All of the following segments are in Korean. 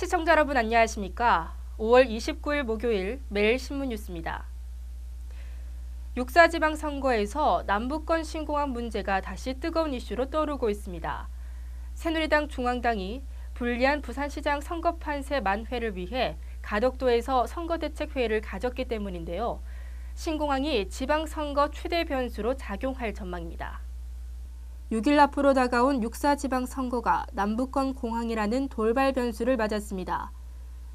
시청자 여러분 안녕하십니까? 5월 29일 목요일 매일신문 뉴스입니다. 육사지방선거에서 남북권 신공항 문제가 다시 뜨거운 이슈로 떠오르고 있습니다. 새누리당 중앙당이 불리한 부산시장 선거 판세 만회를 위해 가덕도에서 선거대책회의를 가졌기 때문인데요. 신공항이 지방선거 최대 변수로 작용할 전망입니다. 6일 앞으로 다가온 육사지방선거가 남북권 공항이라는 돌발 변수를 맞았습니다.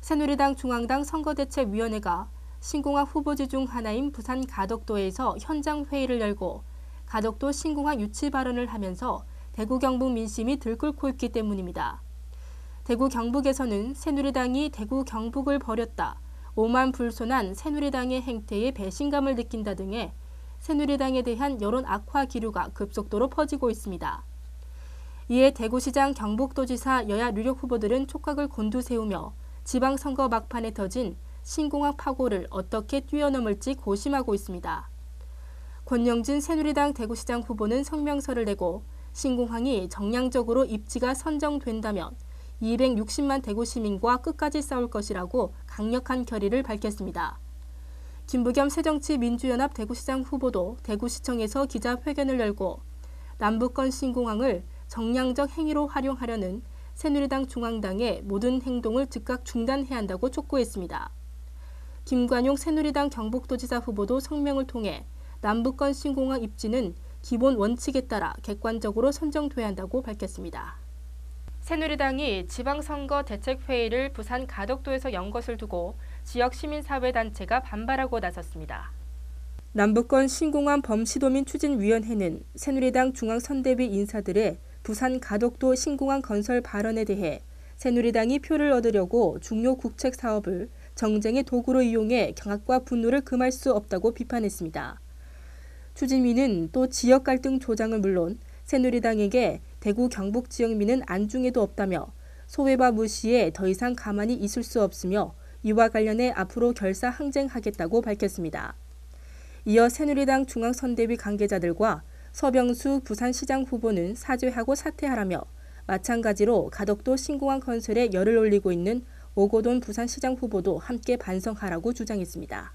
새누리당 중앙당 선거대책위원회가 신공항 후보지 중 하나인 부산 가덕도에서 현장 회의를 열고 가덕도 신공항 유치 발언을 하면서 대구 경북 민심이 들끓고 있기 때문입니다. 대구 경북에서는 새누리당이 대구 경북을 버렸다, 오만 불손한 새누리당의 행태에 배신감을 느낀다 등의 새누리당에 대한 여론 악화 기류가 급속도로 퍼지고 있습니다. 이에 대구시장 경북도지사 여야 유력 후보들은 촉각을 곤두세우며 지방선거 막판에 터진 신공항 파고를 어떻게 뛰어넘을지 고심하고 있습니다. 권영진 새누리당 대구시장 후보는 성명서를 내고 신공항이 정량적으로 입지가 선정된다면 260만 대구 시민과 끝까지 싸울 것이라고 강력한 결의를 밝혔습니다. 김부겸 새정치민주연합 대구시장 후보도 대구시청에서 기자회견을 열고 남북권 신공항을 정량적 행위로 활용하려는 새누리당 중앙당의 모든 행동을 즉각 중단해야 한다고 촉구했습니다. 김관용 새누리당 경북도지사 후보도 성명을 통해 남북권 신공항 입지는 기본 원칙에 따라 객관적으로 선정돼야 한다고 밝혔습니다. 새누리당이 지방선거 대책회의를 부산 가덕도에서 연 것을 두고 지역 시민사회단체가 반발하고 나섰습니다. 남북권 신공항 범시도민 추진위원회는 새누리당 중앙선대위 인사들의 부산 가덕도 신공항 건설 발언에 대해 새누리당이 표를 얻으려고 중요 국책 사업을 정쟁의 도구로 이용해 경악과 분노를 금할 수 없다고 비판했습니다. 추진위는 또 지역 갈등 조장은 물론 새누리당에게 대구 경북 지역민은 안중에도 없다며 소외와 무시에 더 이상 가만히 있을 수 없으며 이와 관련해 앞으로 결사 항쟁하겠다고 밝혔습니다. 이어 새누리당 중앙선대위 관계자들과 서병수 부산시장 후보는 사죄하고 사퇴하라며 마찬가지로 가덕도 신공항 건설에 열을 올리고 있는 오고돈 부산시장 후보도 함께 반성하라고 주장했습니다.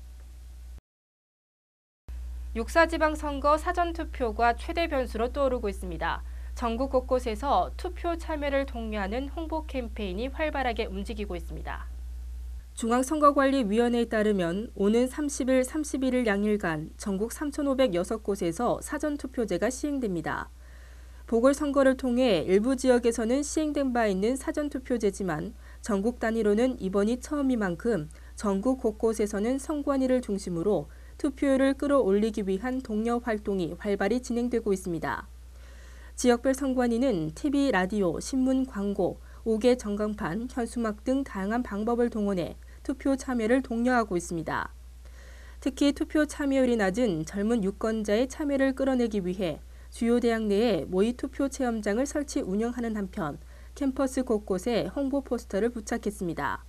육사지방선거 사전투표가 최대 변수로 떠오르고 있습니다. 전국 곳곳에서 투표 참여를 독려하는 홍보 캠페인이 활발하게 움직이고 있습니다. 중앙선거관리위원회에 따르면 오는 30일, 31일 양일간 전국 3,506곳에서 사전투표제가 시행됩니다. 보궐선거를 통해 일부 지역에서는 시행된 바 있는 사전투표제지만 전국 단위로는 이번이 처음인 만큼 전국 곳곳에서는 선관위를 중심으로 투표율을 끌어올리기 위한 독려 활동이 활발히 진행되고 있습니다. 지역별 선관위는 TV, 라디오, 신문, 광고, 5개 전광판, 현수막 등 다양한 방법을 동원해 투표 참여를 독려하고 있습니다. 특히 투표 참여율이 낮은 젊은 유권자의 참여를 끌어내기 위해 주요 대학 내에 모의 투표 체험장을 설치 운영하는 한편 캠퍼스 곳곳에 홍보 포스터를 부착했습니다.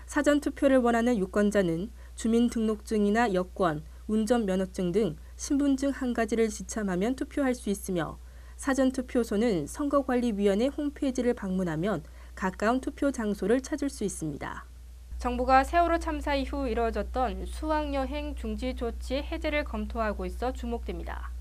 사전투표를 원하는 유권자는 주민등록증이나 여권, 운전면허증 등 신분증 한 가지를 지참하면 투표할 수 있으며 사전투표소는 선거관리위원회 홈페이지를 방문하면 가까운 투표 장소를 찾을 수 있습니다. 정부가 세월호 참사 이후 이뤄졌던 수학여행 중지 조치 해제를 검토하고 있어 주목됩니다.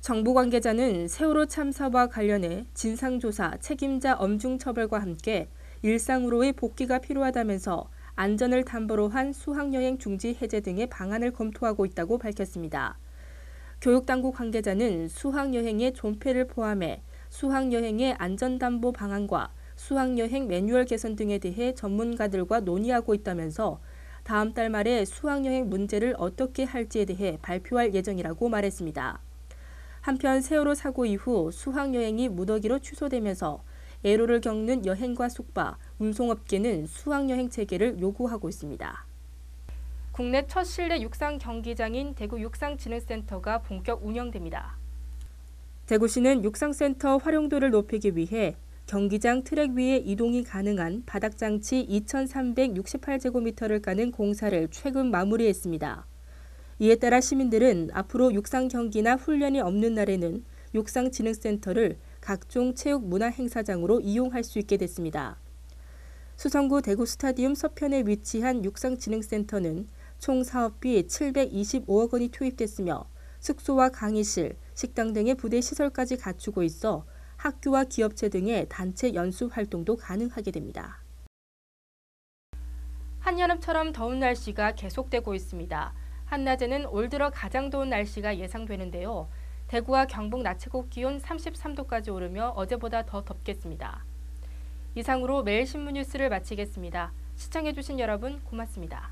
정부 관계자는 세월호 참사와 관련해 진상조사, 책임자 엄중 처벌과 함께 일상으로의 복귀가 필요하다면서 안전을 담보로 한 수학여행 중지 해제 등의 방안을 검토하고 있다고 밝혔습니다. 교육당국 관계자는 수학여행의 존폐를 포함해 수학여행의 안전담보 방안과 수학여행 매뉴얼 개선 등에 대해 전문가들과 논의하고 있다면서 다음 달 말에 수학여행 문제를 어떻게 할지에 대해 발표할 예정이라고 말했습니다. 한편 세월호 사고 이후 수학여행이 무더기로 취소되면서 애로를 겪는 여행과 숙박, 운송업계는 수학여행 체계를 요구하고 있습니다. 국내 첫 실내 육상 경기장인 대구 육상진흥센터가 본격 운영됩니다. 대구시는 육상센터 활용도를 높이기 위해 경기장 트랙 위에 이동이 가능한 바닥장치 2,368제곱미터를 까는 공사를 최근 마무리했습니다. 이에 따라 시민들은 앞으로 육상 경기나 훈련이 없는 날에는 육상진흥센터를 각종 체육 문화 행사장으로 이용할 수 있게 됐습니다. 수성구 대구 스타디움 서편에 위치한 육상진흥센터는 총 사업비 725억 원이 투입됐으며 숙소와 강의실, 식당 등의 부대 시설까지 갖추고 있어 학교와 기업체 등의 단체 연수 활동도 가능하게 됩니다. 한여름처럼 더운 날씨가 계속되고 있습니다. 한낮에는 올 들어 가장 더운 날씨가 예상되는데요. 대구와 경북 낮 최고 기온 33도까지 오르며 어제보다 더 덥겠습니다. 이상으로 매일 신문 뉴스를 마치겠습니다. 시청해주신 여러분 고맙습니다.